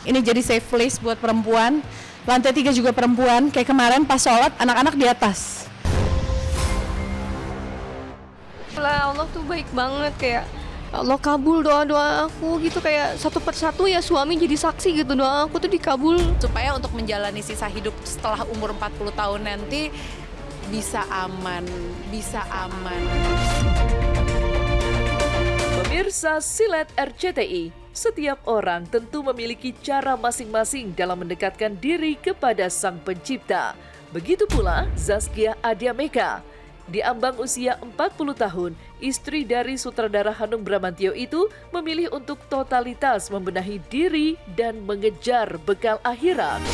Ini jadi safe place buat perempuan. Lantai 3 juga perempuan. Kayak kemarin pas sholat, anak-anak di atas. Allah tuh baik banget, kayak Allah kabul doa-doa aku gitu, kayak satu persatu ya suami jadi saksi gitu, doa aku tuh dikabul. Supaya untuk menjalani sisa hidup setelah umur 40 tahun nanti bisa aman. Pemirsa Silet RCTI, setiap orang tentu memiliki cara masing-masing dalam mendekatkan diri kepada Sang Pencipta. Begitu pula Zaskia Adiameka. Di ambang usia 40 tahun, istri dari sutradara Hanung Bramantyo itu memilih untuk totalitas membenahi diri dan mengejar bekal akhirat.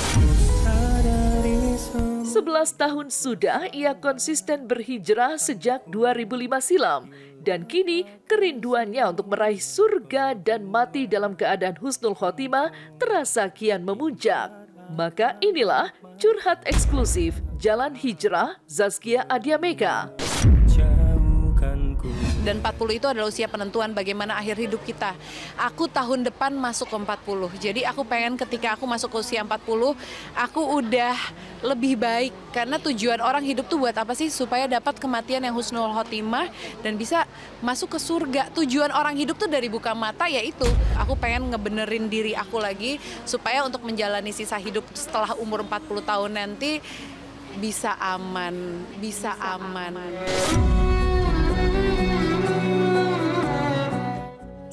11 tahun sudah ia konsisten berhijrah sejak 2005 silam. Dan kini kerinduannya untuk meraih surga dan mati dalam keadaan husnul khotimah terasa kian memuncak. Maka inilah curhat eksklusif Jalan Hijrah Zaskia Adiameka. Dan 40 itu adalah usia penentuan bagaimana akhir hidup kita. Aku tahun depan masuk ke 40. Jadi aku pengen ketika aku masuk ke usia 40, aku udah lebih baik. Karena tujuan orang hidup tuh buat apa sih? Supaya dapat kematian yang husnul khotimah dan bisa masuk ke surga. Tujuan orang hidup tuh dari buka mata yaitu aku pengen ngebenerin diri aku lagi supaya untuk menjalani sisa hidup setelah umur 40 tahun nanti bisa aman.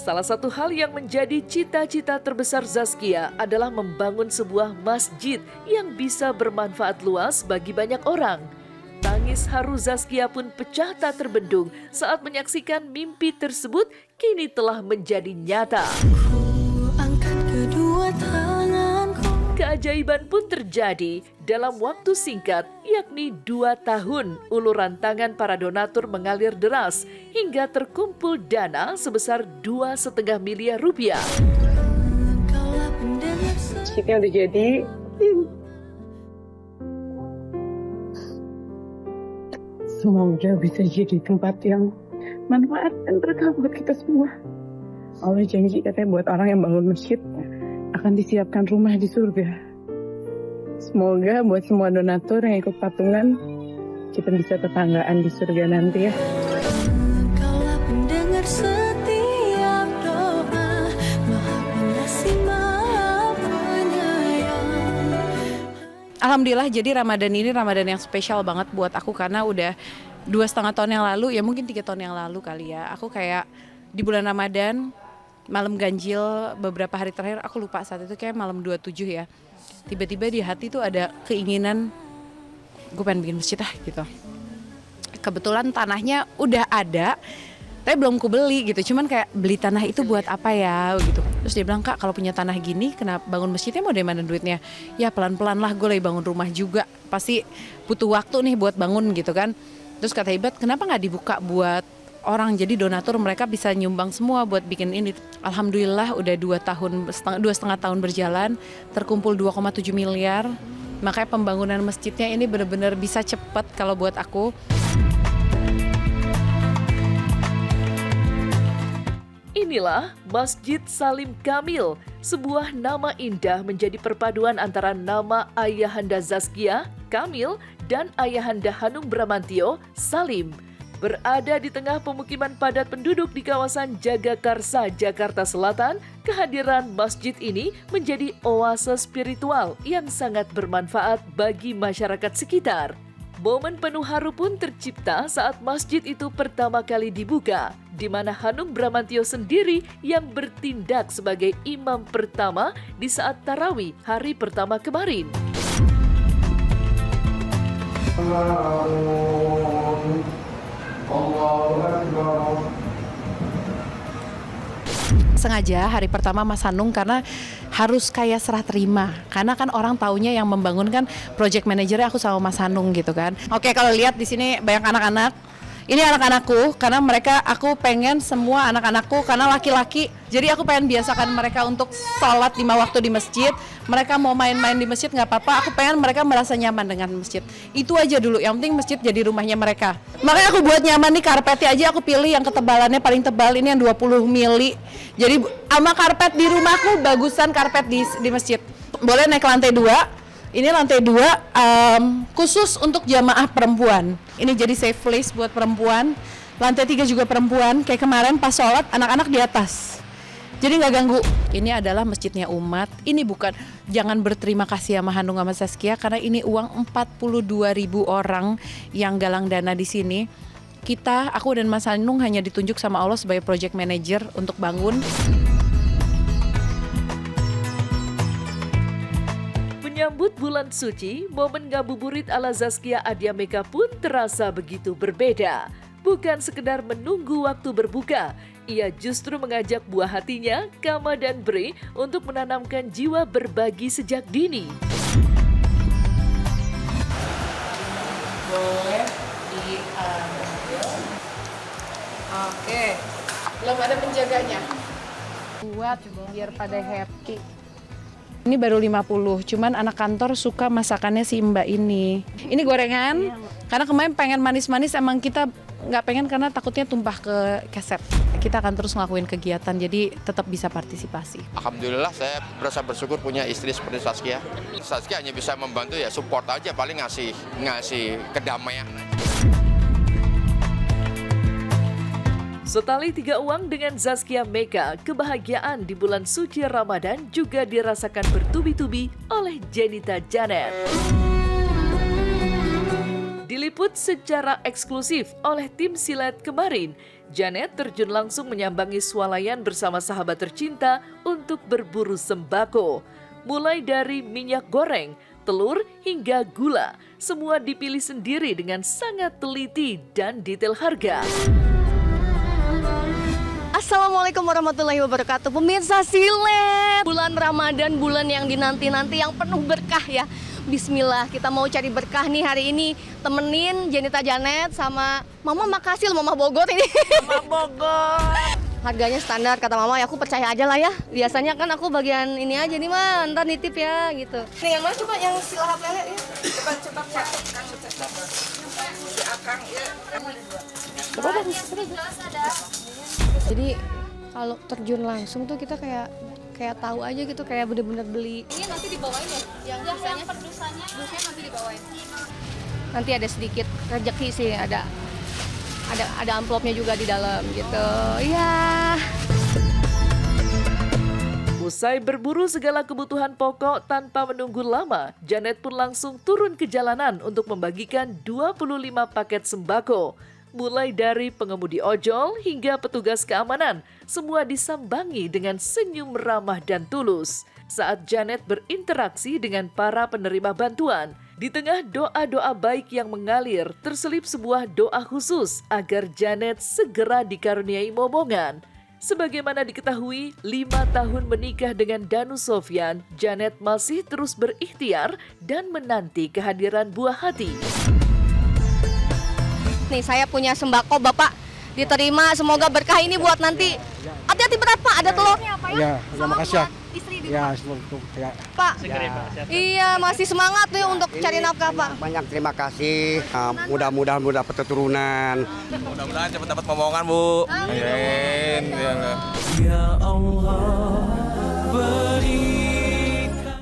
Salah satu hal yang menjadi cita-cita terbesar Zaskia adalah membangun sebuah masjid yang bisa bermanfaat luas bagi banyak orang. Tangis haru Zaskia pun pecah tak terbendung saat menyaksikan mimpi tersebut kini telah menjadi nyata. Keajaiban pun terjadi dalam waktu singkat, yakni 2 tahun uluran tangan para donatur mengalir deras hingga terkumpul dana sebesar 2,5 miliar rupiah. Masjidnya udah jadi. Semoga bisa jadi tempat yang manfaat dan berkah buat kita semua. Allah janji katanya buat orang yang bangun masjid akan disiapkan rumah di surga. Semoga buat semua donatur yang ikut patungan, kita bisa tetanggaan di surga nanti ya. Alhamdulillah, jadi Ramadan ini Ramadan yang spesial banget buat aku karena udah 2,5 tahun yang lalu, ya mungkin 3 tahun yang lalu kali ya. Aku kayak di bulan Ramadan, malam ganjil beberapa hari terakhir, aku lupa saat itu kayak malam 27 ya. Tiba-tiba di hati tuh ada keinginan, gue pengen bikin masjid gitu. Kebetulan tanahnya udah ada, tapi belum kubeli gitu. Cuman kayak beli tanah itu buat apa ya gitu. Terus dia bilang, Kak kalau punya tanah gini kenapa bangun masjidnya mau dari mana duitnya? Ya pelan-pelan lah, gue lagi bangun rumah juga. Pasti butuh waktu nih buat bangun gitu kan. Terus kata Ibat, kenapa gak dibuka buat orang, jadi donatur mereka bisa nyumbang semua buat bikin ini. Alhamdulillah udah 2,5 tahun berjalan, terkumpul 2,7 miliar. Makanya pembangunan masjidnya ini benar-benar bisa cepat kalau buat aku. Inilah Masjid Salim Kamil, sebuah nama indah menjadi perpaduan antara nama Ayahanda Zaskia, Kamil, dan Ayahanda Hanung Bramantyo, Salim. Berada di tengah pemukiman padat penduduk di kawasan Jagakarsa, Jakarta Selatan, kehadiran masjid ini menjadi oase spiritual yang sangat bermanfaat bagi masyarakat sekitar. Momen penuh haru pun tercipta saat masjid itu pertama kali dibuka, di mana Hanung Bramantyo sendiri yang bertindak sebagai imam pertama di saat tarawih hari pertama kemarin. Sengaja hari pertama Mas Hanung karena harus kayak serah terima. Karena kan orang taunya yang membangun kan project manajernya aku sama Mas Hanung gitu kan. Oke, kalau lihat di sini banyak anak-anak. Ini anak-anakku, karena aku pengen semua anak-anakku, karena laki-laki, jadi aku pengen biasakan mereka untuk sholat 5 waktu di masjid. Mereka mau main-main di masjid nggak apa-apa, aku pengen mereka merasa nyaman dengan masjid. Itu aja dulu, yang penting masjid jadi rumahnya mereka. Makanya aku buat nyaman nih, karpetnya aja aku pilih yang ketebalannya paling tebal, ini yang 20 mili. Jadi sama karpet di rumahku, bagusan karpet di masjid. Boleh naik lantai 2. Ini lantai 2 khusus untuk jamaah perempuan. Ini jadi safe place buat perempuan. Lantai 3 juga perempuan. Kayak kemarin pas sholat anak-anak di atas. Jadi nggak ganggu. Ini adalah masjidnya umat. Ini bukan, jangan berterima kasih sama Hanung sama Saskia karena ini uang 42.000 orang yang galang dana di sini. Aku dan Mas Hanung hanya ditunjuk sama Allah sebagai project manager untuk bangun. Menyambut bulan suci, momen ngabuburit ala Zaskia Adya Meka pun terasa begitu berbeda. Bukan sekedar menunggu waktu berbuka, ia justru mengajak buah hatinya, Kama dan Bre, untuk menanamkan jiwa berbagi sejak dini. Boleh diambil. Oke, belum ada penjaganya. Buat biar pada happy. Ini baru 50, cuman anak kantor suka masakannya si Mbak ini. Ini gorengan, karena kemarin pengen manis-manis, emang kita nggak pengen karena takutnya tumpah ke keset. Kita akan terus ngelakuin kegiatan, jadi tetap bisa partisipasi. Alhamdulillah saya merasa bersyukur punya istri seperti Saskia. Saskia hanya bisa membantu ya, support aja, paling ngasih kedamaian. Setali 3 uang dengan Zaskia Meka, kebahagiaan di bulan suci Ramadan juga dirasakan bertubi-tubi oleh Jenita Janet. Diliput secara eksklusif oleh tim Silet kemarin, Janet terjun langsung menyambangi swalayan bersama sahabat tercinta untuk berburu sembako. Mulai dari minyak goreng, telur hingga gula, semua dipilih sendiri dengan sangat teliti dan detail harga. Assalamualaikum warahmatullahi wabarakatuh. Pemirsa Silet, bulan Ramadan, bulan yang dinanti-nanti, yang penuh berkah ya. Bismillah, kita mau cari berkah nih hari ini. Temenin Jenita Janet sama Mama Makasil, Mama Bogor ini. Mama Bogor. Harganya standar, kata Mama, ya aku percaya aja lah ya. Biasanya kan aku bagian ini aja nih mah, ntar nitip ya gitu. Nih yang mana coba, yang si lahap lele ya. Cepat Kang. Si Akang ya. Jadi kalau terjun langsung tuh kita kayak tahu aja gitu, kayak bener-bener beli. Ini nanti dibawain ya? Yang dusanya nanti dibawain. Nanti ada sedikit rezeki sih, ada amplopnya juga di dalam gitu. Iya. Usai berburu segala kebutuhan pokok tanpa menunggu lama, Janet pun langsung turun ke jalanan untuk membagikan 25 paket sembako. Mulai dari pengemudi ojol hingga petugas keamanan, semua disambangi dengan senyum ramah dan tulus. Saat Janet berinteraksi dengan para penerima bantuan, di tengah doa-doa baik yang mengalir, terselip sebuah doa khusus agar Janet segera dikaruniai momongan. Sebagaimana diketahui, 5 tahun menikah dengan Danu Sofyan, Janet masih terus berikhtiar dan menanti kehadiran buah hati. Nih saya punya sembako Bapak, diterima, semoga berkah ini buat nanti. Hati-hati berat Pak, ada telurnya Pak ya. Ya, makasih ya. Istri di Ya, rumah. semoga Pak, iya masih semangat tuh untuk cari nafkah Pak. banyak terima kasih. Mudah-mudahan dapat keturunan. Mudah-mudahan cepat dapat momongan, Bu. Amin. Ya Allah,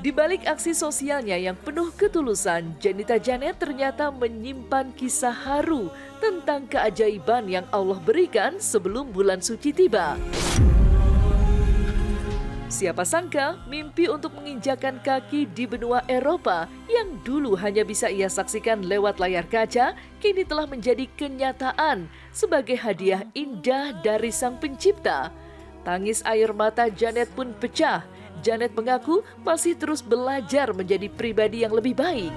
Di balik aksi sosialnya yang penuh ketulusan, Jenita Janet ternyata menyimpan kisah haru tentang keajaiban yang Allah berikan sebelum bulan suci tiba. Siapa sangka mimpi untuk menginjakan kaki di benua Eropa yang dulu hanya bisa ia saksikan lewat layar kaca, kini telah menjadi kenyataan sebagai hadiah indah dari Sang Pencipta. Tangis air mata Janet pun pecah. Janet mengaku masih terus belajar menjadi pribadi yang lebih baik.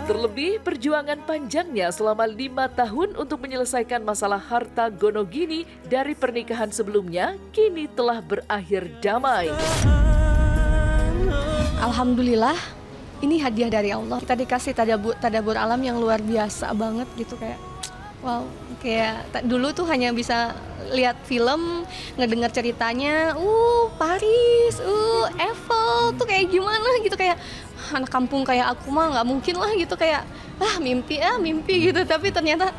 Terlebih, perjuangan panjangnya selama 5 tahun untuk menyelesaikan masalah harta gonogini dari pernikahan sebelumnya kini telah berakhir damai. Alhamdulillah ini hadiah dari Allah. Kita dikasih tadabbur alam yang luar biasa banget gitu, kayak wow, kayak dulu tuh hanya bisa lihat film, ngedengar ceritanya, Paris, Eiffel tuh kayak gimana gitu, kayak anak kampung kayak aku mah nggak mungkin lah gitu, kayak mimpi gitu. Tapi ternyata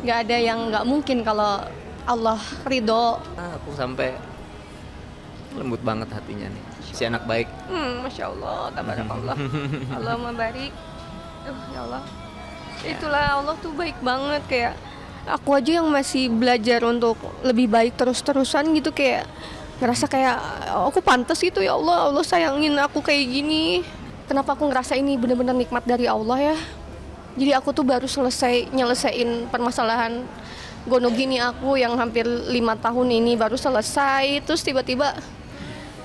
nggak ada yang nggak mungkin kalau Allah ridho. Aku sampai lembut banget hatinya nih, si anak baik. Masya Allah, tabarakallah. Allahumma barik. Ya Allah. Itulah Allah tuh baik banget, kayak aku aja yang masih belajar untuk lebih baik terus-terusan gitu, kayak ngerasa kayak aku pantas gitu, ya Allah, Allah sayangin aku kayak gini. Kenapa aku ngerasa ini benar-benar nikmat dari Allah ya. Jadi aku tuh baru nyelesain permasalahan gono gini aku yang hampir 5 tahun ini baru selesai. Terus tiba-tiba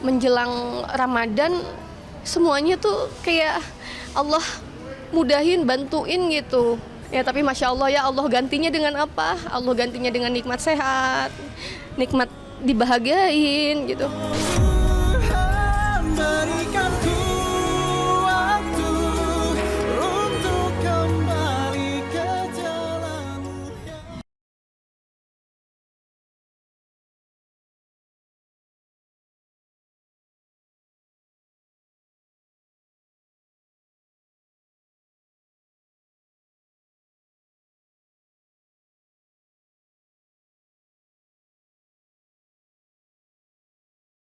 menjelang Ramadan semuanya tuh kayak Allah mudahin, bantuin gitu. Ya tapi Masya Allah ya, Allah gantinya dengan apa? Allah gantinya dengan nikmat sehat, nikmat dibahagiain gitu. Berikan ku